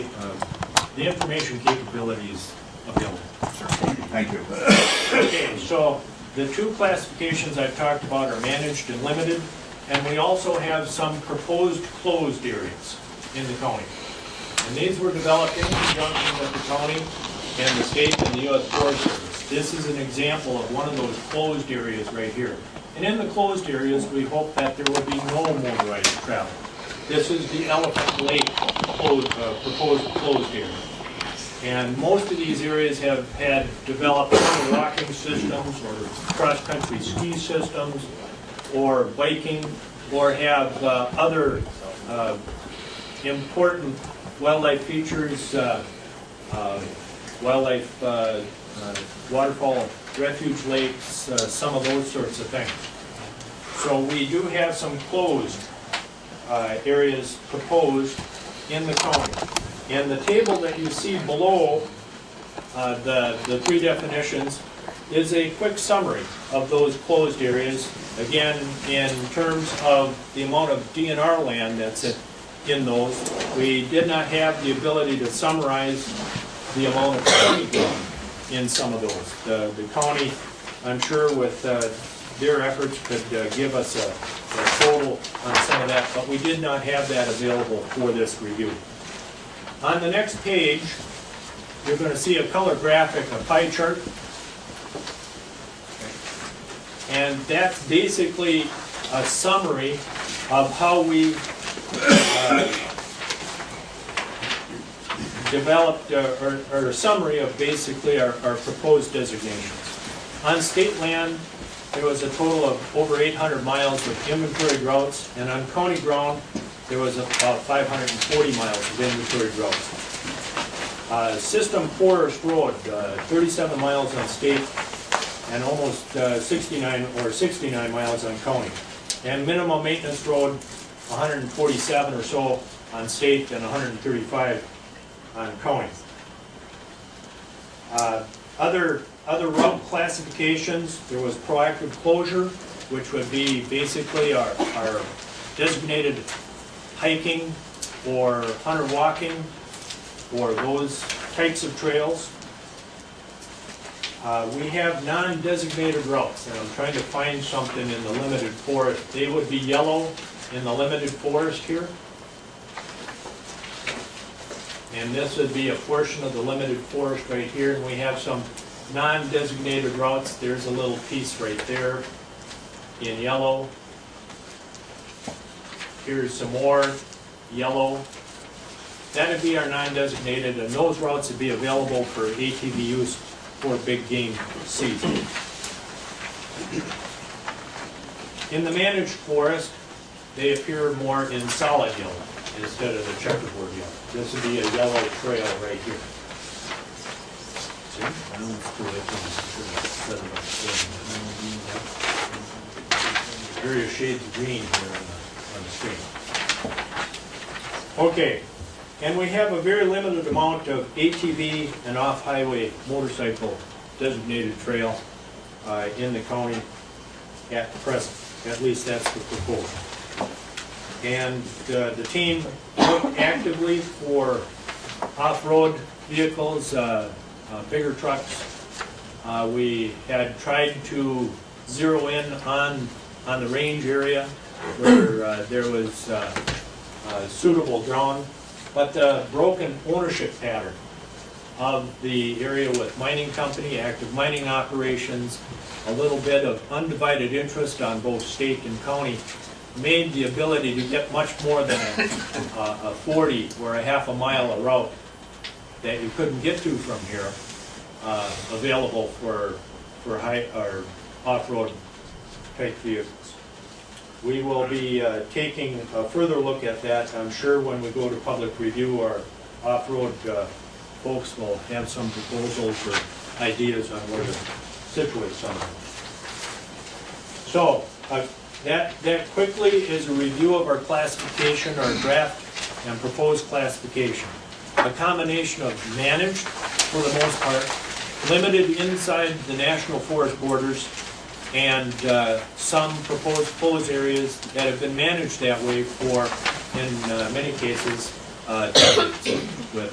the information capabilities available. Thank you. Okay, so the two classifications I've talked about are managed and limited, and we also have some proposed closed areas in the county. And these were developed in conjunction with the county and the state and the U.S. Forest Service. This is an example of one of those closed areas right here. And in the closed areas, we hope that there will be no motorized travel. This is the Elephant Lake proposed closed area. And most of these areas have had developed walking systems or cross-country ski systems or biking, or have other important wildlife features, waterfall refuge lakes, some of those sorts of things. So we do have some closed areas proposed in the county. And the table that you see below the three definitions is a quick summary of those closed areas. Again, in terms of the amount of DNR land that's in those, we did not have the ability to summarize the amount of county ground in some of those. The county, I'm sure with their efforts, could give us a total on some of that, but we did not have that available for this review. On the next page, you're going to see a color graphic, a pie chart. And that's basically a summary of how we developed, or a summary of basically our proposed designations. On state land, there was a total of over 800 miles of inventory routes, and on county ground, there was about 540 miles of inventory routes. System Forest Road, 37 miles on state, and almost 69 miles on county. And minimum maintenance road, 147 or so on state and 135 on county. Other route classifications, there was proactive closure, which would be basically our designated hiking or hunter walking or those types of trails. We have non-designated routes, and I'm trying to find something in the limited forest. They would be yellow in the limited forest here. And this would be a portion of the limited forest right here, and we have some non-designated routes. There's a little piece right there in yellow. Here's some more yellow. That would be our non-designated, and those routes would be available for ATV use for big game season. In the managed forest, they appear more in solid yellow instead of the checkerboard yellow. This would be a yellow trail right here. Various shades of green here on the screen. Okay, and we have a very limited amount of ATV and off-highway motorcycle designated trail in the county at present. At least that's the proposal. And the team looked actively for off-road vehicles, bigger trucks. We had tried to zero in on the range area where there was suitable ground, but the broken ownership pattern of the area with mining company, active mining operations, a little bit of undivided interest on both state and county made the ability to get much more than a 40 or a half a mile a route that you couldn't get to from here available for high or off-road type vehicles. We will be taking a further look at that. I'm sure when we go to public review, our off-road folks will have some proposals or ideas on where to situate some of them. So that quickly is a review of our classification, our draft and proposed classification. A combination of managed, for the most part, limited inside the national forest borders, and some proposed closed areas that have been managed that way for, in many cases, decades. with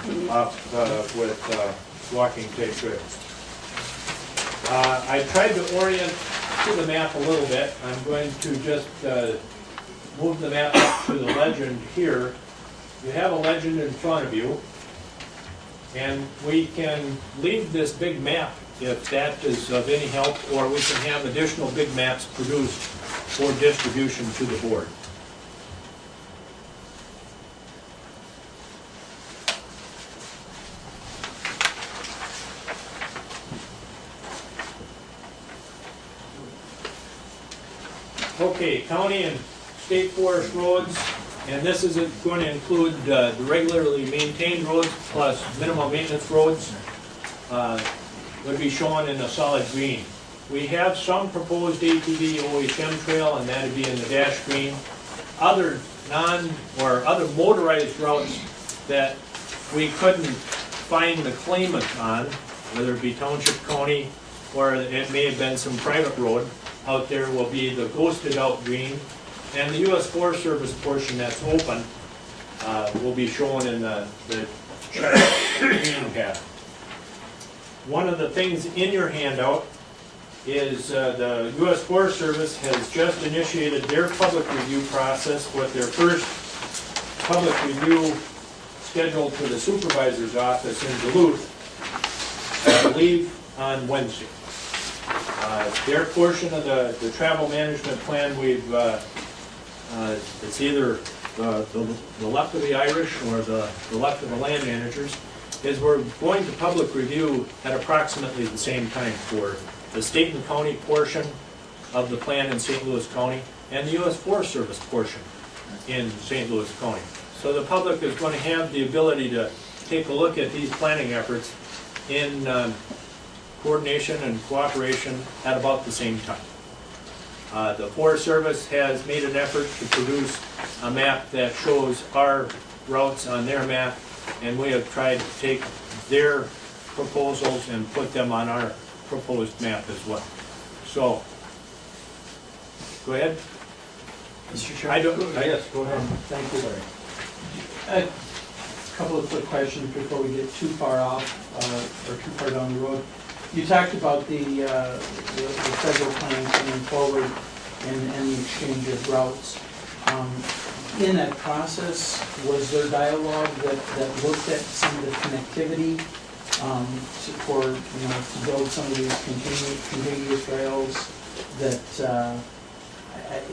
walking type trails. I tried to orient to the map a little bit. I'm going to just move the map up to the legend here. You have a legend in front of you, and we can leave this big map if that is of any help, or we can have additional big maps produced for distribution to the board. Okay, county and state forest roads, and this is going to include the regularly maintained roads plus minimum maintenance roads, would be shown in a solid green. We have some proposed ATV OHM trail, and that would be in the dash green. Other other motorized routes that we couldn't find the claimant on, whether it be township, county, or it may have been some private road out there, will be the ghosted out green. And the U.S. Forest Service portion that's open will be shown in the green path. One of the things in your handout is the U.S. Forest Service has just initiated their public review process with their first public review scheduled for the supervisor's office in Duluth, I believe on Wednesday. Their portion of the travel management plan, it's either the left of the Irish or the left of the land managers, is we're going to public review at approximately the same time for the state and county portion of the plan in St. Louis County and the U.S. Forest Service portion in St. Louis County. So the public is going to have the ability to take a look at these planning efforts in coordination and cooperation at about the same time. The Forest Service has made an effort to produce a map that shows our routes on their map, and we have tried to take their proposals and put them on our proposed map as well. So, go ahead. Mr. Chairman? Yes, go ahead. Thank you. A couple of quick questions before we get too far off or too far down the road. You talked about the federal plan coming forward and the exchange of routes. In that process, was there dialogue that looked at some of the connectivity to build some of these contiguous rails? That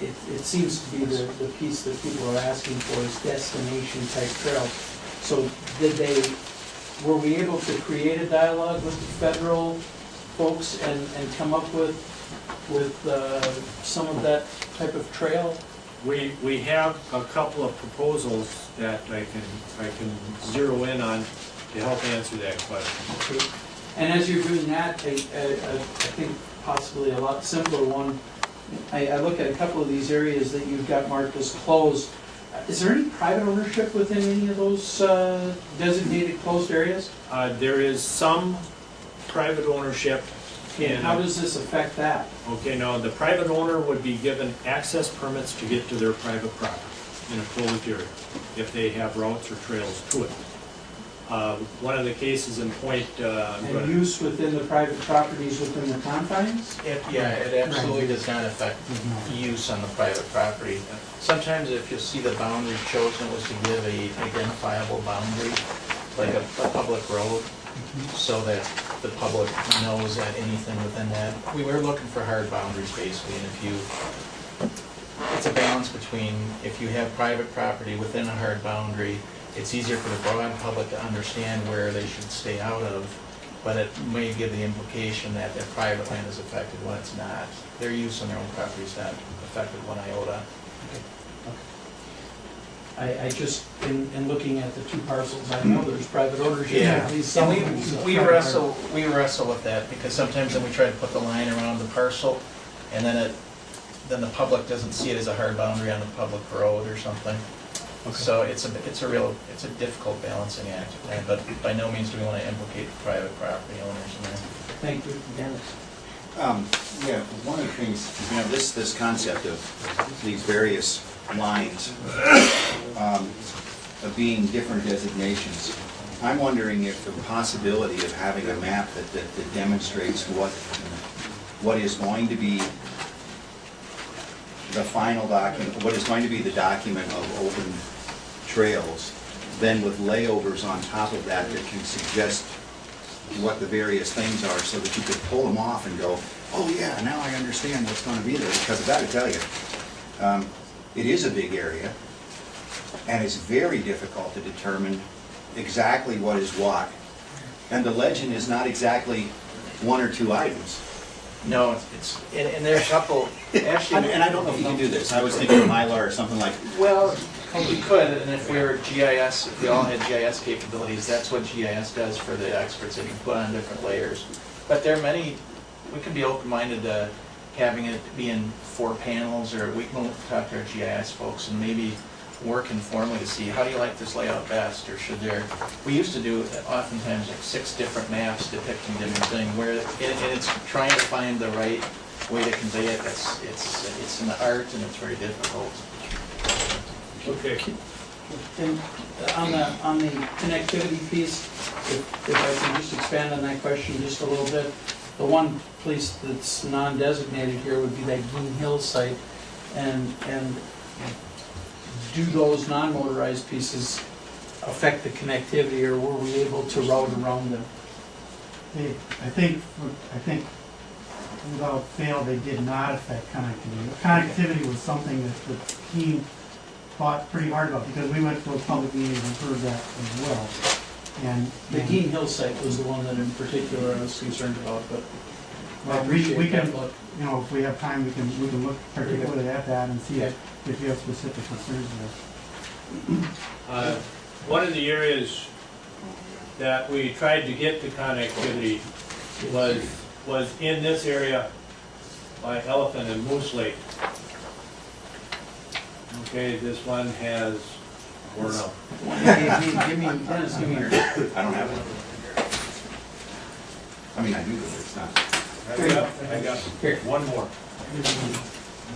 it seems to be the piece that people are asking for is destination type trails. So were we able to create a dialogue with the federal folks and come up with some of that type of trail? We have a couple of proposals that I can zero in on to help answer that question. Okay. And as you're doing that, I think possibly a lot simpler one, I look at a couple of these areas that you've got marked as closed. Is there any private ownership within any of those designated closed areas? There is some private ownership. And how does this affect that? Okay, now the private owner would be given access permits to get to their private property in a closed area if they have routes or trails to it. One of the cases in point... and use within the private properties within the confines? It absolutely does not affect use on the private property. Sometimes if you see the boundary chosen was to give a identifiable boundary, like a public road, so that the public knows that anything within that. We were looking for hard boundaries basically, and it's a balance between if you have private property within a hard boundary, it's easier for the broad public to understand where they should stay out of, but it may give the implication that their private land is affected when it's not. Their use on their own property is not affected one iota. I just, in looking at the two parcels, I know there's private ownership. Yeah, At least some of them, so we wrestle with that because sometimes then we try to put the line around the parcel, and then the public doesn't see it as a hard boundary on the public road or something. Okay. So it's a difficult balancing act, but by no means do we want to implicate private property owners in there. Thank you, Dennis. Yeah, one of the things, this concept of these various lines of being different designations, I'm wondering if the possibility of having a map that demonstrates what is going to be the final document, what is going to be the document of open trails, then with layovers on top of that that can suggest what the various things are, so that you could pull them off and go, oh yeah, now I understand what's going to be there. Because I've got to tell you, it is a big area, and it's very difficult to determine exactly what is what. And the legend is not exactly one or two items. No, and there are a couple, actually. And I don't know if you can do this. I was thinking of Mylar or something like, Well, we could, and if we were GIS, if we all had GIS capabilities, that's what GIS does for the experts. They can put on different layers. But there are many, we can be open-minded to having it be in 4 panels, or we can talk to our GIS folks and maybe work informally to see, how do you like this layout best, or should there, we used to do oftentimes like 6 different maps depicting different things, where, and it's trying to find the right way to convey it. It's an art, and it's very difficult. Okay. And on the connectivity piece, if I can just expand on that question just a little bit, the one place that's non-designated here would be that Green Hill site, and do those non-motorized pieces affect the connectivity, or were we able to route around them? I think without fail, they did not affect connectivity. Connectivity was something that the team thought pretty hard about, because we went to those public meetings and heard that as well. And The Green Hill site was the one that in particular I was concerned about, but I well, appreciate we that can, look. you know, if we have time, we can look particularly at that and see if you have specific concerns there. One of the areas that we tried to get the connectivity was in this area by Elephant and Moose Lake. Okay, this one has worn out. Give me, Dennis, give me your. I don't have one. I mean, I do, but it's not. I got one more.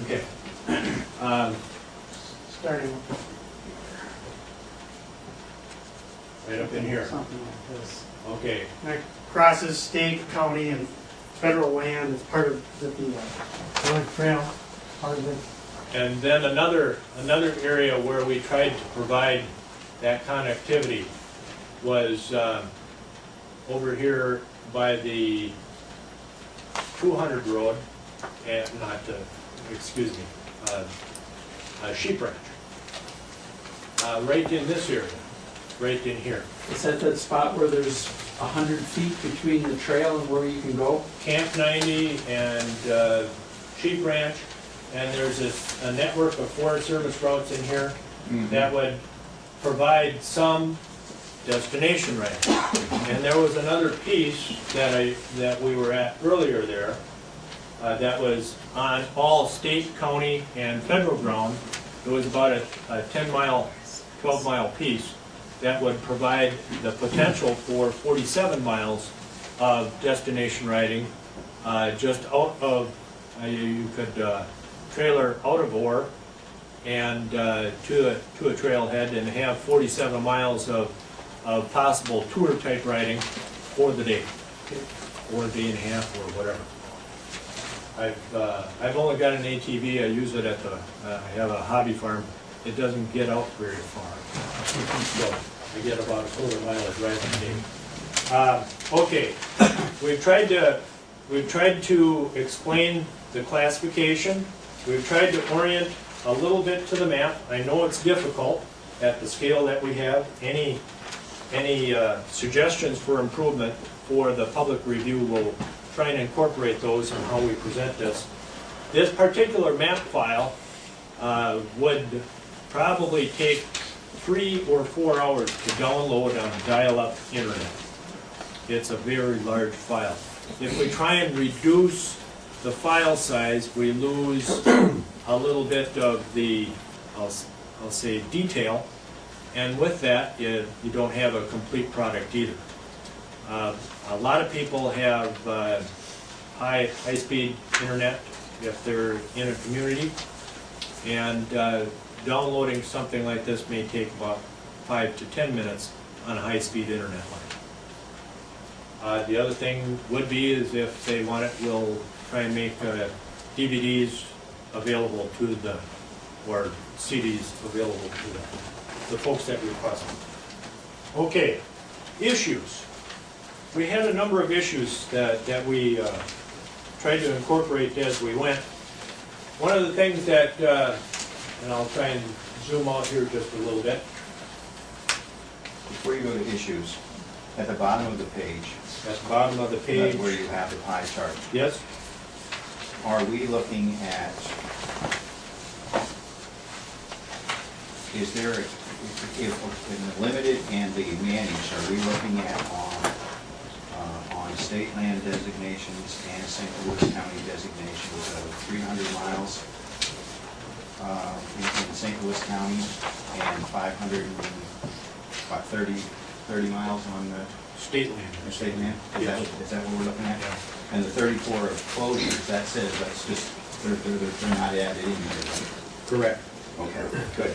Okay. Starting Right up in here. something like this. Okay. And it crosses state, county, and federal land as part of the Village Trail, part of it. And then another area where we tried to provide that connectivity was over here by the 200 road, and not, excuse me, Sheep Ranch. Right in this area, right in here. Is that that spot where there's 100 feet between the trail and where you can go? Camp 90 and Sheep Ranch, and there's a network of Forest Service routes in here that would provide some destination range. And there was another piece that we were at earlier there that was on all state, county, and federal ground. It was about a 10-mile, 12-mile piece that would provide the potential for 47 miles of destination riding just out of, you could trailer out of Orr and to a trailhead, and have 47 miles of possible tour type riding for the day, or a day and a half, or whatever. I've only got an ATV. I use it at I have a hobby farm. It doesn't get out very far, so I get about a quarter mile driving a day. Okay, we've tried to explain the classification. We've tried to orient a little bit to the map. I know it's difficult at the scale that we have. Any suggestions for improvement for the public review, we'll try and incorporate those in how we present this. This particular map file would probably take 3 or 4 hours to download on dial-up internet. It's a very large file. If we try and reduce the file size, we lose a little bit of the, I'll say, detail, and with that, you don't have a complete product either. A lot of people have high-speed internet if they're in a community, and downloading something like this may take about 5 to 10 minutes on a high-speed internet line. The other thing would be is if they want it, we'll try and make DVDs available to the, or CDs available to the folks that request them. Okay, issues. We had a number of issues that we tried to incorporate as we went. One of the things that, and I'll try and zoom out here just a little bit. Before you go to issues, at the bottom of the page, At the bottom of the page. that's where you have the pie chart. Yes? Are we looking at, is there, if in the limited and the managed, are we looking at on state land designations and St. Louis County designations of 300 miles in St. Louis County and 30 miles on the State land. state land? Is that what we're looking at? Yeah. And the 34 of closures, that says that's just, they're not added in here, right? Correct. Okay, good.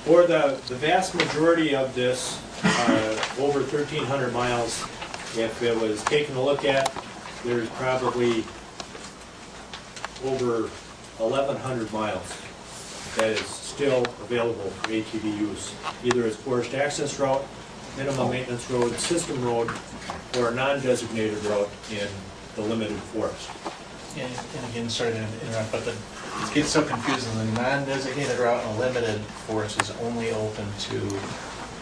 For the vast majority of this, over 1,300 miles, if it was taken a look at, there's probably over 1,100 miles that is still available for ATV use, either as forest access route, minimum maintenance road, system road, or a non-designated route in the limited forest. And again, sorry to interrupt, but it gets so confusing. The non-designated route in a limited forest is only open to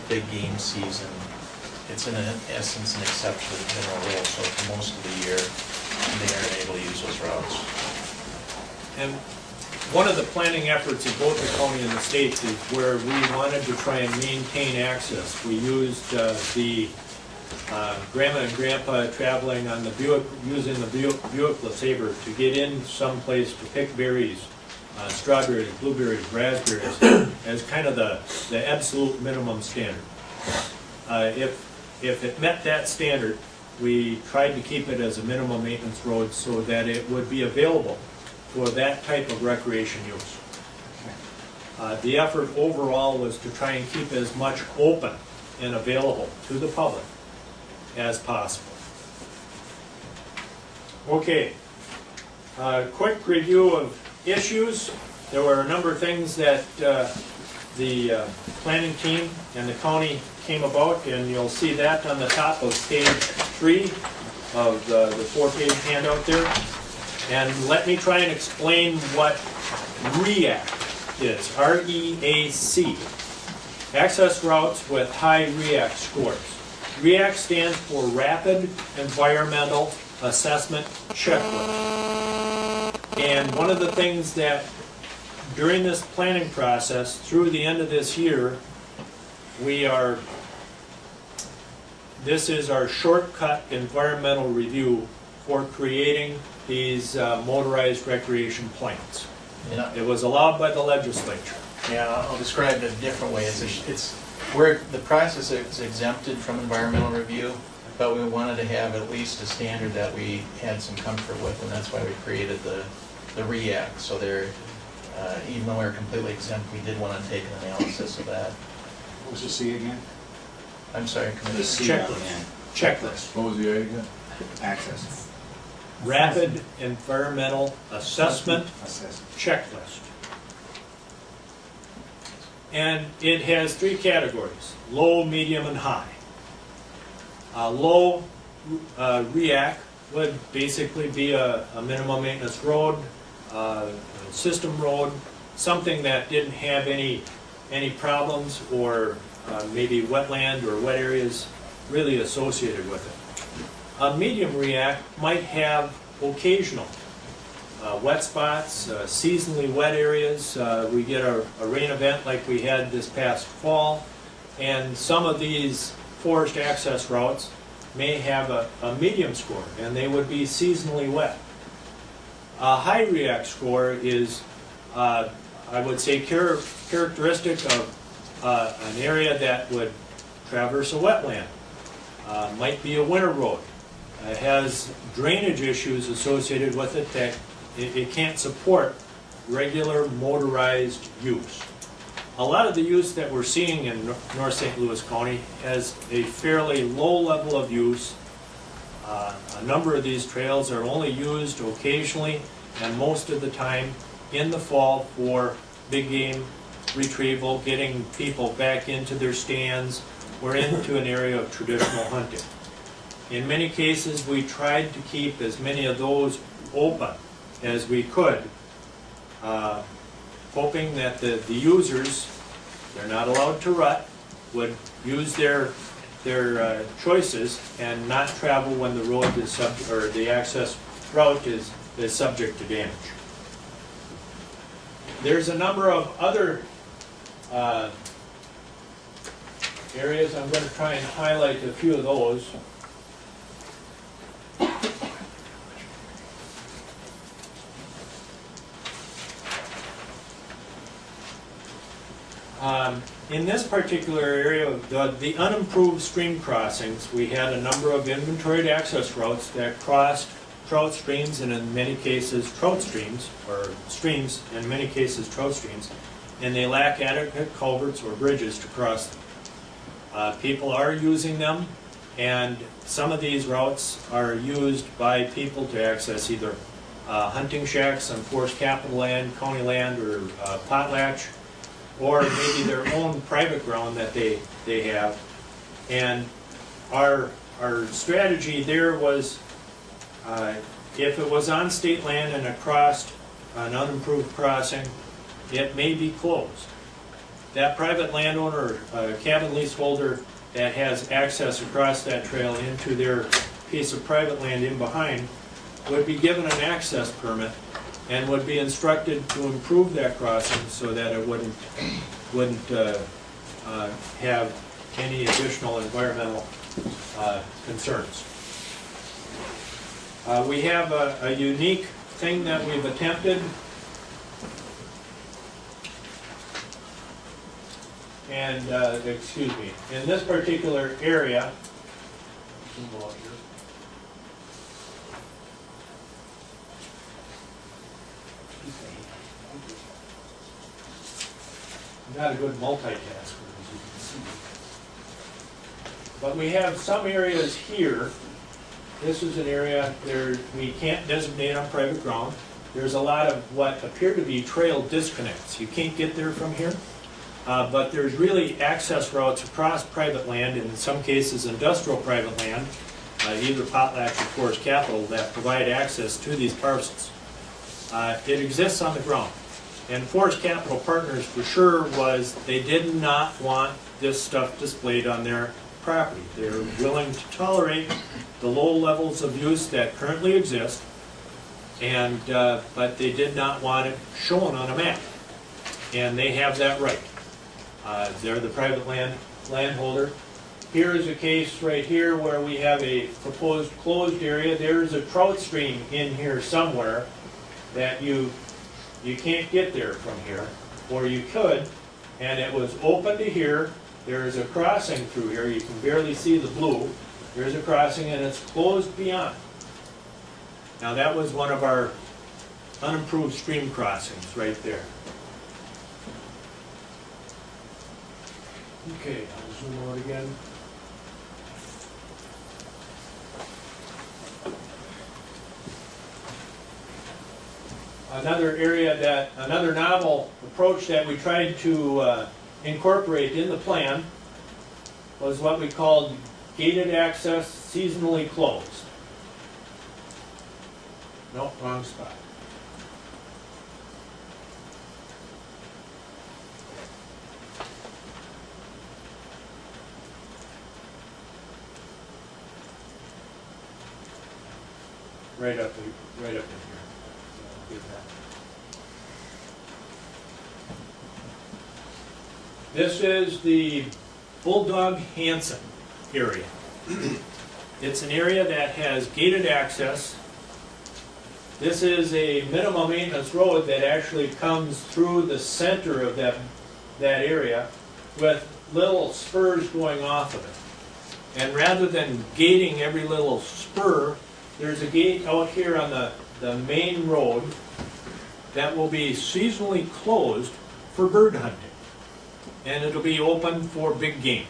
big game season. It's in essence an exception to the general rule, so for most of the year, they aren't able to use those routes. And one of the planning efforts of both the county and the state is where we wanted to try and maintain access. We used the grandma and grandpa traveling on the Buick, using the Buick LeSabre to get in someplace to pick berries, strawberries, blueberries, raspberries, as kind of the absolute minimum standard. If it met that standard, we tried to keep it as a minimum maintenance road so that it would be available for that type of recreation use. The effort overall was to try and keep as much open and available to the public as possible. Okay, quick review of issues. There were a number of things that the planning team and the county came about, and you'll see that on the top of page 3 of the 4-page handout there. And let me try and explain what REAC is, R-E-A-C. Access routes with high REAC scores. REAC stands for Rapid Environmental Assessment Checklist. And one of the things that during this planning process, through the end of this year, this is our shortcut environmental review for creating these motorized recreation plans. Yeah. It was allowed by the legislature. Yeah, I'll describe it a different way. It's where the process is exempted from environmental review, but we wanted to have at least a standard that we had some comfort with, and that's why we created the REAC. So there, even though we're completely exempt, we did want to take an analysis of that. What was the C again? I'm sorry, The Commissioner. C on the Checklist. end. Checklist. What was the A again? Access. Rapid Environmental Assessment Assess. Checklist. And it has 3 categories: low, medium, and high. Low REAC would basically be a minimum maintenance road, a system road, something that didn't have any problems or maybe wetland or wet areas really associated with it. A medium REAC might have occasional wet spots, seasonally wet areas. We get a rain event like we had this past fall, and some of these forest access routes may have a medium score, and they would be seasonally wet. A high REAC score is, I would say, characteristic of an area that would traverse a wetland. Might be a winter road. It has drainage issues associated with it that it can't support regular motorized use. a lot of the use that we're seeing in North St. Louis County has a fairly low level of use. A number of these trails are only used occasionally and most of the time in the fall for big game retrieval, getting people back into their stands or into an area of traditional hunting. In many cases, we tried to keep as many of those open as we could, hoping that the users, they're not allowed to rut, would use their choices and not travel when the road is or the access route is subject to damage. There's a number of other areas. I'm going to try and highlight a few of those. In this particular area, the unimproved stream crossings, we had a number of inventoried access routes that crossed trout streams and in many cases trout streams, or streams, in many cases trout streams, and they lack adequate culverts or bridges to cross them. People are using them, and some of these routes are used by people to access either hunting shacks on forest capital land, county land, or potlatch, or maybe their own private ground that they have. And our strategy there was, if it was on state land and across an unimproved crossing, it may be closed. That private landowner, cabin leaseholder that has access across that trail into their piece of private land in behind would be given an access permit and would be instructed to improve that crossing so that it wouldn't have any additional environmental concerns. We have a unique thing that we've attempted, and excuse me, in this particular area, not a good multitasker, as you can see. But we have some areas here. This is an area there we can't designate on private ground. There's a lot of what appear to be trail disconnects. You can't get there from here. But there's really access routes across private land, and in some cases industrial private land, either potlatch or forest capital, that provide access to these parcels. It exists on the ground. And Forest Capital Partners for sure they did not want this stuff displayed on their property. They're willing to tolerate the low levels of use that currently exist, and but they did not want it shown on a map. And they have that right. They're the private landholder. Here is a case right here where we have a proposed closed area. There's a trout stream in here somewhere that you can't get there from here, or you could, and it was open to here. There's a crossing through here. You can barely see the blue. There's a crossing, and it's closed beyond. Now that was one of our unimproved stream crossings right there. Okay, I'll zoom out again. Another novel approach that we tried to incorporate in the plan was what we called gated access, seasonally closed. Nope, wrong spot. Right up in here. This is the Bulldog Hansen area. It's an area that has gated access. This is a minimum maintenance road that actually comes through the center of that area with little spurs going off of it. And rather than gating every little spur, there's a gate out here on the main road that will be seasonally closed for bird hunting. and it'll be open for big game.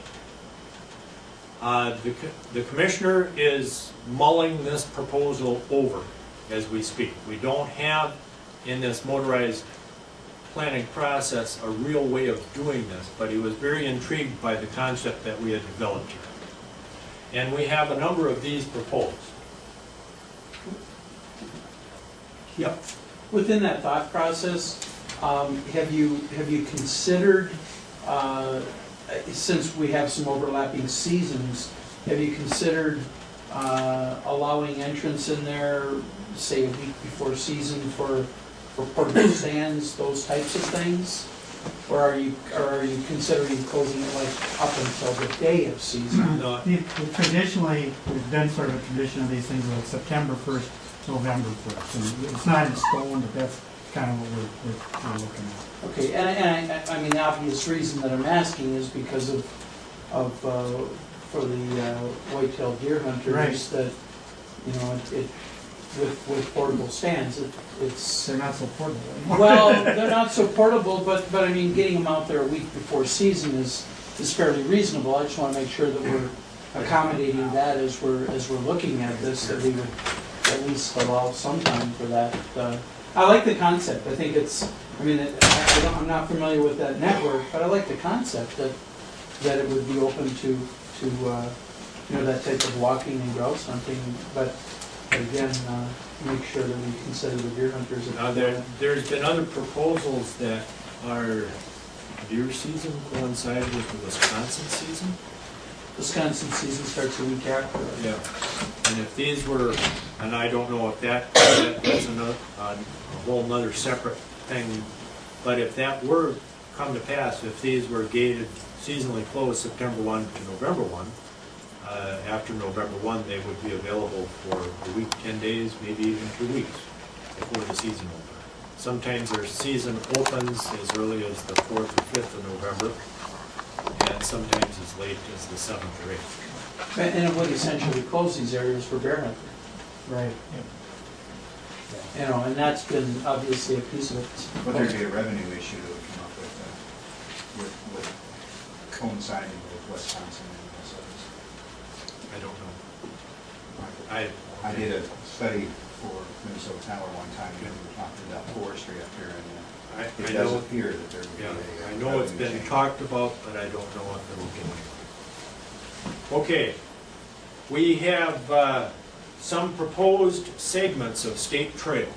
The commissioner is mulling this proposal over as we speak. We don't have in this motorized planning process a real way of doing this, but he was very intrigued by the concept that we had developed here. And we have a number of these proposed. Yep. Within that thought process, have you considered, since we have some overlapping seasons, have you considered allowing entrance in there, say a week before season for portable stands, those types of things? Or are you considering closing it like up until the day of season? No, Traditionally, there's been sort of a tradition of these things like September 1st, November 1st. And it's not in stone, but that's kind of what we're looking at. Okay, and I mean, the obvious reason that I'm asking is because of for the white-tailed deer hunters, Right. that, you know, it with portable stands, it's, They're not so portable anymore. well, they're not so portable, but I mean, getting them out there a week before season is fairly reasonable. I just want to make sure that we're accommodating that as we're looking at this, that we would at least allow some time for that. I like the concept. I think it's, I mean, I'm not familiar with that network, but I like the concept that it would be open to you know, that type of walking and grouse hunting, but again, make sure that we consider the deer hunters. Now, there's been other proposals that our deer season coincide with the Wisconsin season. Wisconsin season starts a week after. Yeah. And if these were, and I don't know if that's a whole nother separate thing, but if that were come to pass, if these were gated seasonally closed September 1 to November 1, after November 1, they would be available for a week, 10 days, maybe even 2 weeks before the season opens. Sometimes their season opens as early as the 4th or 5th of November, and sometimes as late as the 7th or 8th. And it would essentially close these areas for bear hunting. Right. You know, and that's been obviously a piece of it. But there'd be a revenue issue that would come up with coinciding with Wisconsin and Minnesota. I don't know. I did a study for Minnesota Tower one time, and we were talking about forestry up here, and I it does know, appear that there would be yeah, a. I know it's been revenue change. talked about, but I don't know if it'll do it. Okay, we have some proposed segments of state trail.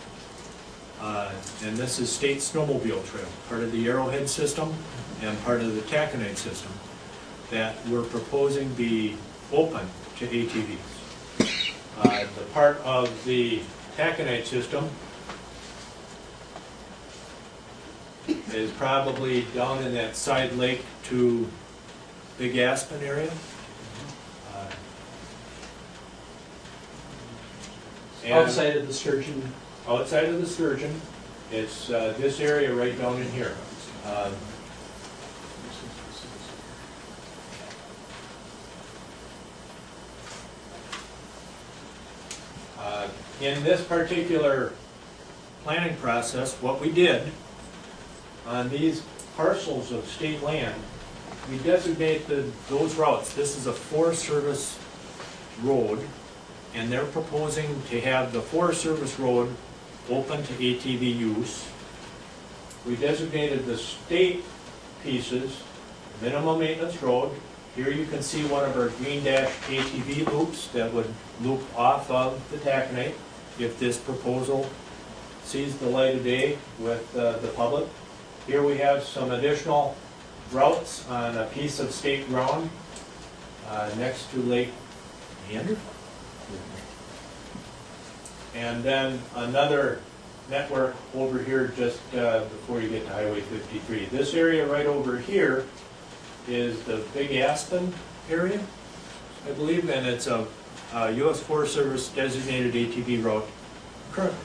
And this is state snowmobile trail, part of the Arrowhead system and part of the Taconite system, that we're proposing be open to ATVs. The part of the Taconite system is probably down in that side lake to Big Aspen area. And Outside of the sturgeon. outside of the sturgeon, it's this area right down in here. In this particular planning process, what we did on these parcels of state land, we designated those routes. This is a Forest Service road, and they're proposing to have the Forest Service road open to ATV use. We designated the state pieces, minimum maintenance road. Here you can see one of our green dash ATV loops that would loop off of the Taconite if this proposal sees the light of day with the public. Here we have some additional routes on a piece of state ground next to Lake Meander. And then another network over here just before you get to Highway 53. This area right over here is the Big Aspen area, I believe, and it's a U.S. Forest Service designated ATV route currently.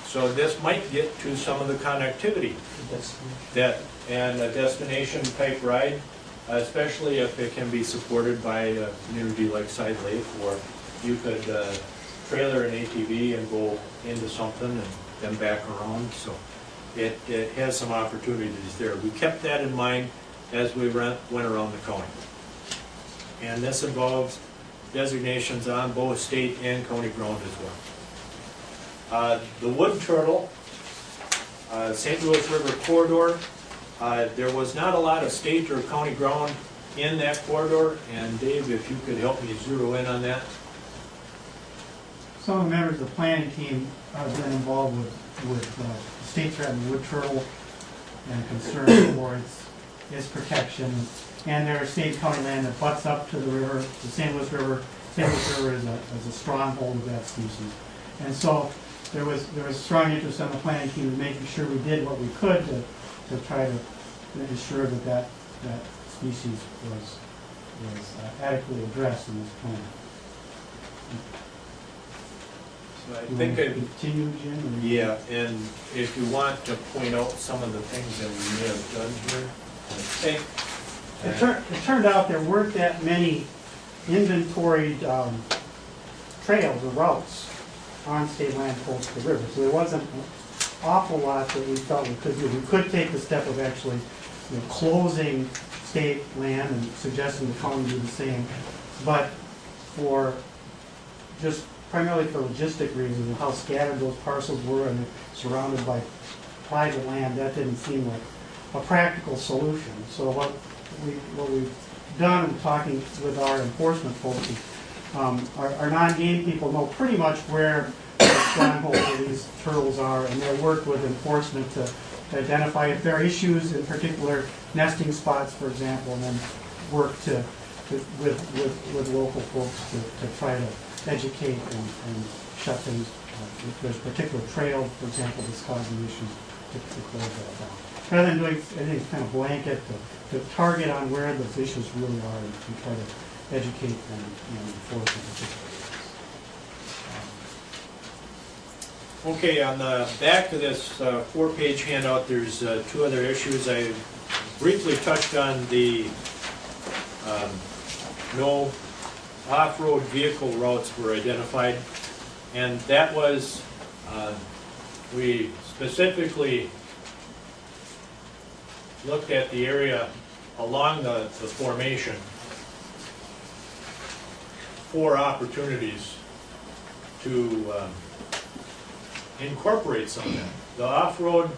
So this might get to some of the connectivity and a destination type ride, especially if it can be supported by a community like Side Lake, or you could trailer an ATV and go into something and then back around. So it has some opportunities there. We kept that in mind as we went around the county. And this involves designations on both state and county ground as well. The wood turtle, St. Louis River corridor, there was not a lot of state or county ground in that corridor, and Dave, if you could help me zero in on that. Some of the members of the planning team have been involved with state threatened wood turtle and concern for its protection. And there is state county land that butts up to the river, the St. Louis River. St. Louis River is a stronghold of that species. And so there was strong interest on the planning team in making sure we did what we could to try to ensure that species was adequately addressed in this plan. So I You think want to I, continue, Jim? or- yeah, and if you want to point out some of the things that we may have done here, I think. It turned out there weren't that many inventoried trails or routes on state land close to the river. So there wasn't an awful lot that we felt we could do. We could take the step of actually closing state land and suggesting the county do the same. But for just primarily for logistic reasons and how scattered those parcels were and surrounded by private land, that didn't seem like a practical solution. So what we've done in talking with our enforcement folks is our non-game people know pretty much where the strongholds of these turtles are, and they work with enforcement to identify if there are issues, in particular nesting spots, for example, and then work with local folks to try to educate and shut things. If there's a particular trail, for example, that's causing issues, to close that down. Rather than doing anything kind of blanket, to target on where those issues really are and try to educate and enforce in particular. Okay, on the back of this four-page handout, there's two other issues. I briefly touched on the no off-road vehicle routes were identified, and that was, we specifically looked at the area along the formation for opportunities to incorporate some of that. The off-road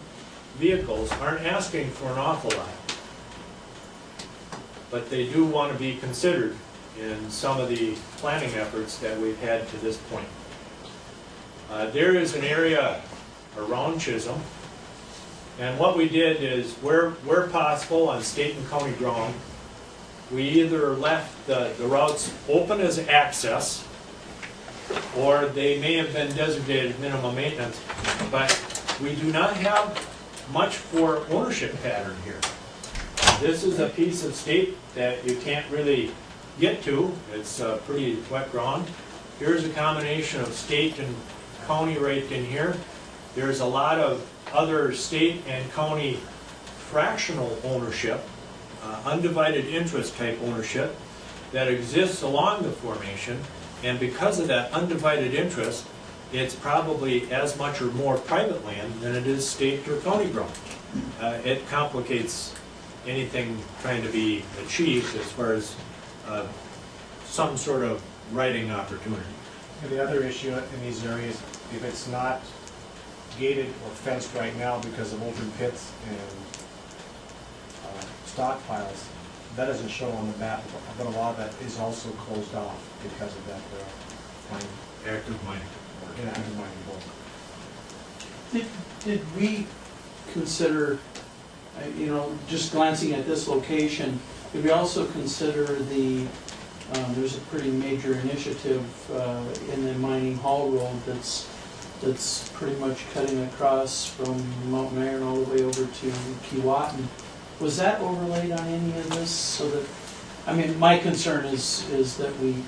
vehicles aren't asking for an awful lot, but they do want to be considered in some of the planning efforts that we've had to this point. There is an area around Chisholm, and what we did is, where possible on state and county ground, we either left the routes open as access, or they may have been designated minimum maintenance, but we do not have much for ownership pattern here. This is a piece of state that you can't really get to. It's pretty wet ground. Here's a combination of state and county right in here. There's a lot of other state and county fractional ownership, undivided interest type ownership that exists along the formation, and because of that undivided interest, it's probably as much or more private land than it is state or county ground. It complicates anything trying to be achieved as far as some sort of writing opportunity. And the other issue in these areas, if it's not gated or fenced right now because of open pits and stockpiles, that doesn't show on the map, but a lot of that is also closed off because of that mining, Active mining. or inactive mining both. Did we consider, just glancing at this location, did we also consider there's a pretty major initiative in the Mining Hall Road that's pretty much cutting across from Mount Marion all the way over to Keewatin. Was that overlaid on any of this so that, my concern is that we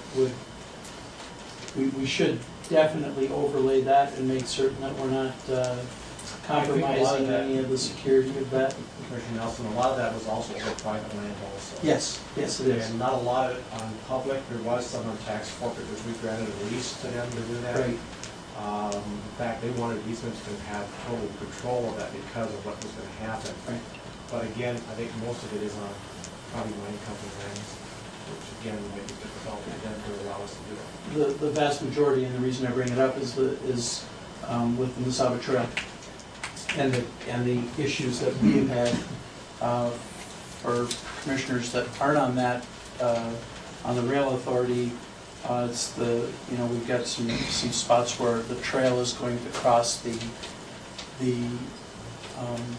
should definitely overlay that and make certain that we're not compromising any of the security of that? Commissioner Nelson, a lot of that was also for private land also. Yes, it is. And not a lot of it on public, there was some on tax forfeit, which we granted a lease to them to do that. Right. In fact, they wanted easements to have total control of that because of what was going to happen. Right. But again, I think most of it is on probably mining company lands, which again would make it difficult for them to allow us to do it. The vast majority, and the reason I bring it up is with the Mesaba Trail and the issues that we've had for commissioners that aren't on that, on the rail authority. It's we've got some spots where the trail is going to cross the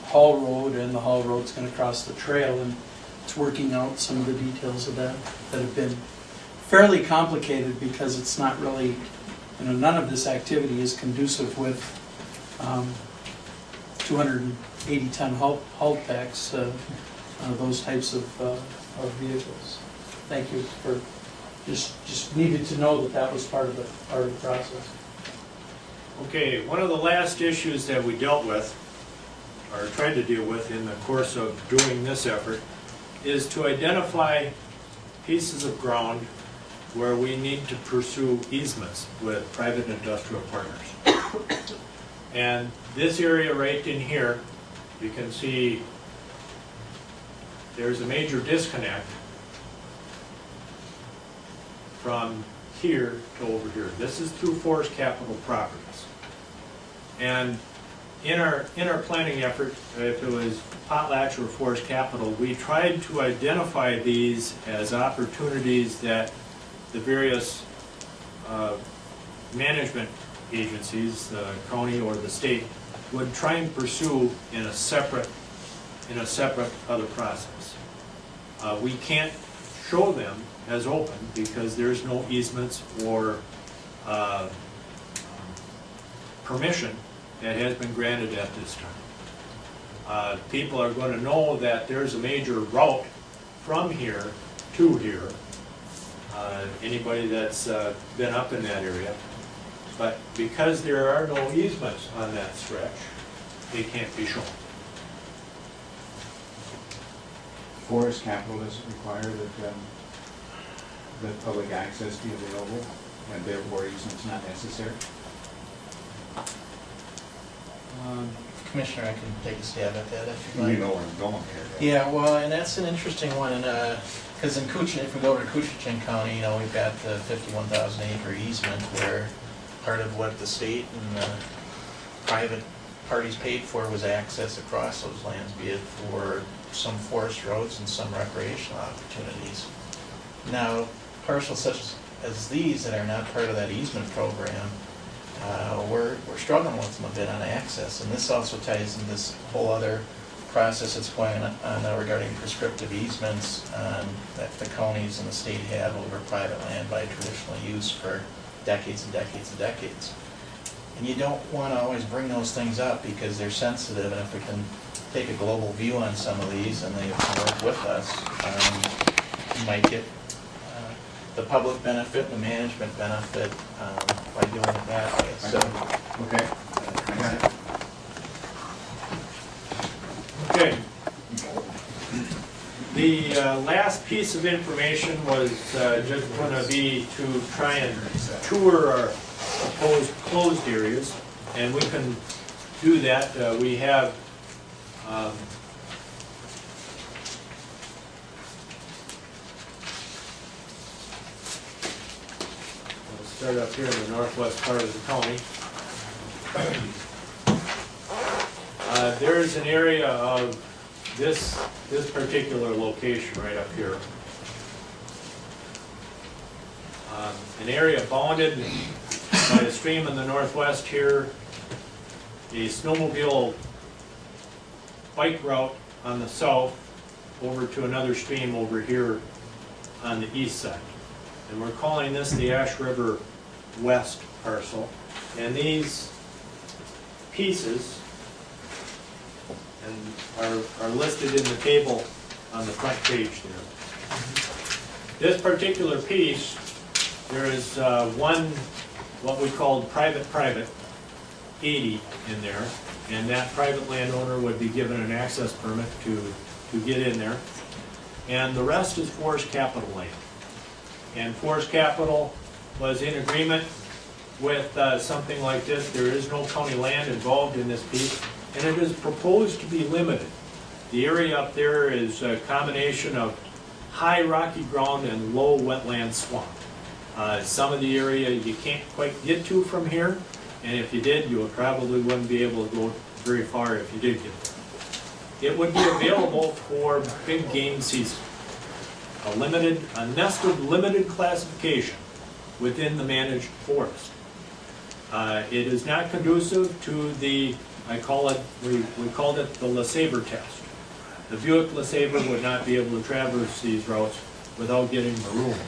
Hall Road, and the Hall Road's going to cross the trail, and it's working out some of the details of that have been fairly complicated because it's not really, none of this activity is conducive with 280-ton haul packs, those types of vehicles. Thank you for, just needed to know that was part of the process. Okay, one of the last issues that we dealt with, or tried to deal with in the course of doing this effort, is to identify pieces of ground where we need to pursue easements with private industrial partners. And this area right in here, you can see there's a major disconnect from here to over here. This is through Forest Capital Properties. And in our planning effort, if it was Potlatch or Forest Capital, we tried to identify these as opportunities that the various management agencies, the county or the state, would try and pursue in a separate other process. We can't show them as open because there's no easements or permission that has been granted at this time. People are going to know that there's a major route from here to here. Anybody that's been up in that area. But because there are no easements on that stretch, they can't be shown. Forest Capital doesn't require that public access be available, and therefore easement's not necessary? Commissioner, I can take a stab at that if you'd like. You know where I'm going here. Yeah, well, and that's an interesting one, because in Coochiching, if we go over to Coochiching County, we've got the 51,000 acre easement where part of what the state and the private parties paid for was access across those lands, be it for some forest roads and some recreational opportunities. Now, parcels such as these that are not part of that easement program, we're struggling with them a bit on access, and this also ties in this whole other process that's going on regarding prescriptive easements that the counties and the state have over private land by traditional use for decades and decades and decades. And you don't want to always bring those things up because they're sensitive, and if we can take a global view on some of these and they work with us, you might get the public benefit, the management benefit by doing it that way. So, Okay, I got it. Okay. The last piece of information was just going to be to try and tour our proposed closed areas, and we can do that. We have we'll start up here in the northwest part of the county. There is an area of this particular location right up here. An area bounded by a stream in the northwest here, a snowmobile bike route on the south over to another stream over here on the east side. And we're calling this the Ash River West parcel. And these pieces are listed in the table on the front page there. This particular piece, there is one, what we called private 80 in there, and that private landowner would be given an access permit to get in there. And the rest is Forest Capital land. And Forest Capital was in agreement with something like this. There is no county land involved in this piece, and it is proposed to be limited. The area up there is a combination of high rocky ground and low wetland swamp. Some of the area you can't quite get to from here, and if you did, you probably wouldn't be able to go very far if you did get there. It would be available for big game season. A nested limited classification within the managed forest. It is not conducive to the, we called it the LeSabre test. The Buick LeSabre would not be able to traverse these routes without getting marooned.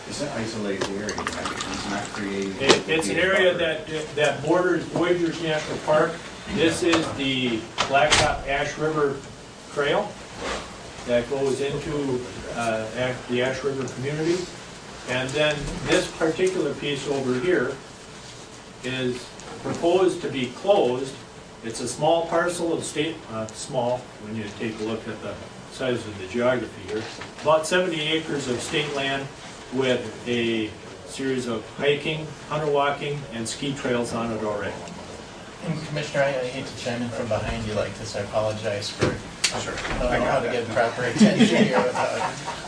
It's an isolated area, right? It's not created. It's an area that borders Voyageurs National Park. This is the Blacktop Ash River Trail that goes into the Ash River community. And then this particular piece over here is proposed to be closed. It's a small parcel of state, small when you take a look at the size of the geography here, about 70 acres of state land with a series of hiking, hunter walking, and ski trails on it already. And Commissioner, I hate to chime in from behind you like this. I apologize for I don't know how to get proper attention here.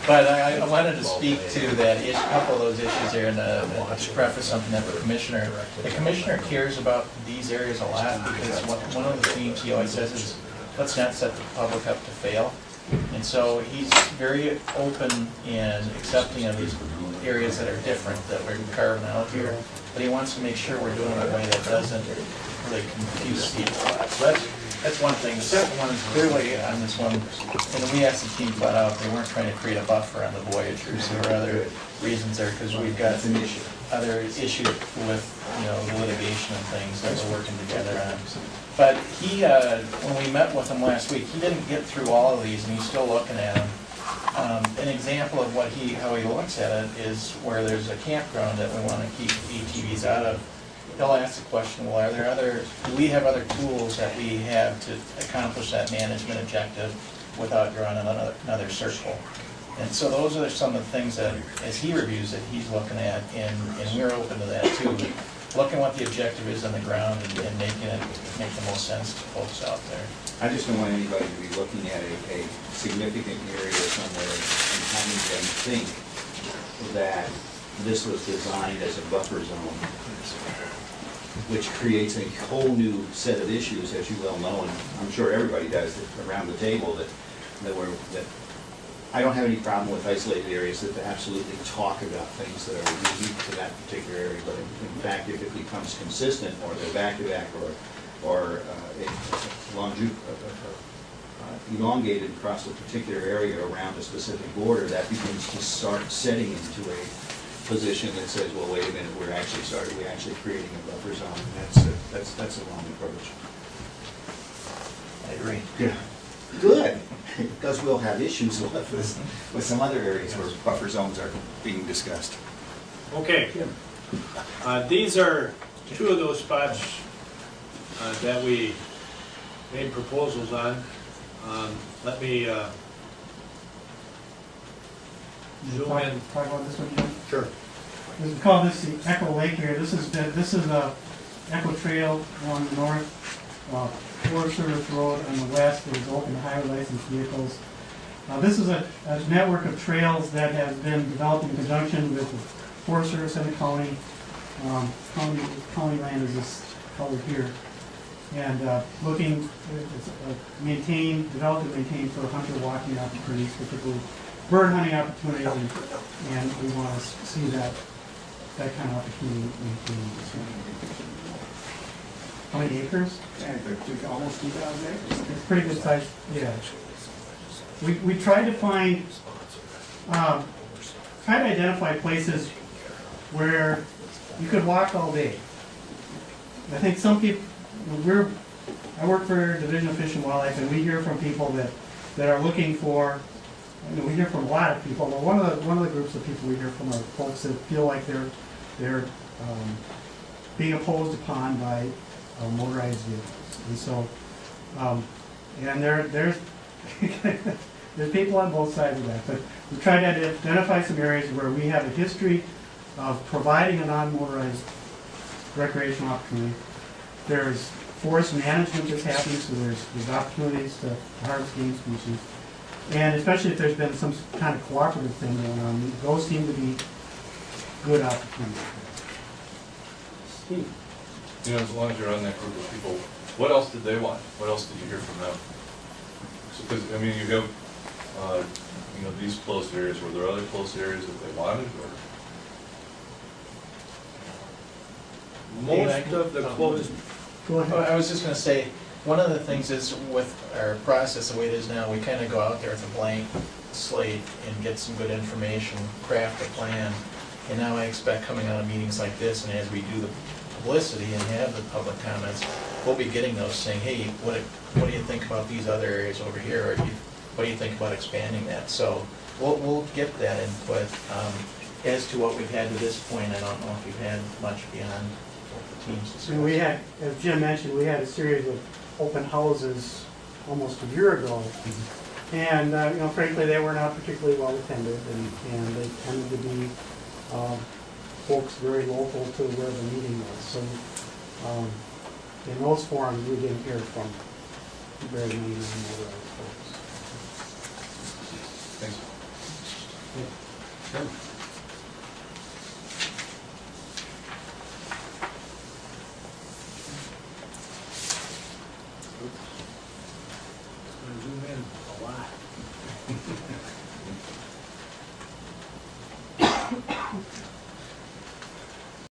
But I wanted to speak to that issue, a couple of those issues there, and to preface something that the commissioner cares about these areas a lot, because one of the themes he always says is, let's not set the public up to fail. And so he's very open and accepting of these areas that are different, that we're carving out here. But he wants to make sure we're doing it in a way that doesn't really confuse people. So that's one thing. The second one is clearly on this one, and we asked the team flat out, they weren't trying to create a buffer on the Voyageurs. There were other reasons there, because we've got other issues with, the litigation and things that we're working together on. But he, when we met with him last week, he didn't get through all of these, and he's still looking at them. An example of how he looks at it is where there's a campground that we want to keep ATVs out of. He'll ask the question, well, do we have other tools that we have to accomplish that management objective without drawing another circle? And so those are some of the things that, as he reviews it, he's looking at, and we're open to that too. Looking what the objective is on the ground and making it make the most sense to folks out there. I just don't want anybody to be looking at a significant area somewhere and having them think that this was designed as a buffer zone, which creates a whole new set of issues, as you well know, and I'm sure everybody does around the table, that I don't have any problem with isolated areas that absolutely talk about things that are unique to that particular area, but in fact, if it becomes consistent, or they're back-to-back, or elongated across a particular area around a specific border, that begins to start setting into a position that says, well, wait a minute, we're actually creating a buffer zone, and that's a wrong approach. I agree. Yeah. Good, because we'll have issues with some other areas where buffer zones are being discussed. Okay. These are two of those spots that we made proposals on. Let me zoom in. Talk about this one, Jim? Sure. We call this the Echo Lake here. This is a Echo Trail along the north, Forest Service Road on the west. There's open to highway licensed vehicles. This is a network of trails that has been developed in conjunction with the Forest Service and the county. County land is this colored here. And developed and maintained for hunter walking opportunities, particularly bird hunting opportunities, and we want to see that kind of opportunity maintained. How many acres? Yeah, almost 2,000 acres. It's pretty good size, yeah. We tried to find, try to identify places where you could walk all day. I think some people, I work for Division of Fish and Wildlife, and we hear from people that are looking for, we hear from a lot of people, but one of the groups of people we hear from are folks that feel like they're being opposed upon by motorized vehicles. And so, and there's people on both sides of that, but we try to identify some areas where we have a history of providing a non-motorized recreational opportunity. There's forest management that's happening, so there's opportunities to harvest game species. And especially if there's been some kind of cooperative thing going on, those seem to be good opportunities. Steve? You know, as long as you're on that group of people, what else did they want? What else did you hear from them? Because, I mean, you have, you know, these closed areas, were there other closed areas that they wanted, or? Most of the closed, Go Well, ahead. I was just gonna say, one of the things is with our process, the way it is now, we kinda go out there with a blank slate and get some good information, craft a plan. And now I expect coming out of meetings like this, and as we do the publicity and have the public comments, we'll be getting those saying, hey, what do you think about these other areas over here? Or what do you think about expanding that? So we'll get that input. As to what we've had to this point, I don't know if we've had much beyond what the teams discussed. And we had, as Jim mentioned, we had a series of open houses almost a year ago. And, you know, frankly, they were not particularly well attended, and they tended to be folks very local to where the meeting was. So in those forums, we didn't hear from very many non-motorized folks. Thanks. Sure.